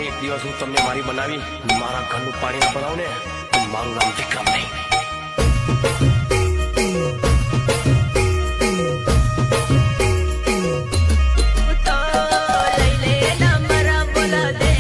એક દિવસ હું તમને મારી બનાવી મારા ઘરનું પાણી ના બનાવ ને તો મારું નામ વિક્રમ નહીં. તો લઈ લે નંબર બોલ દે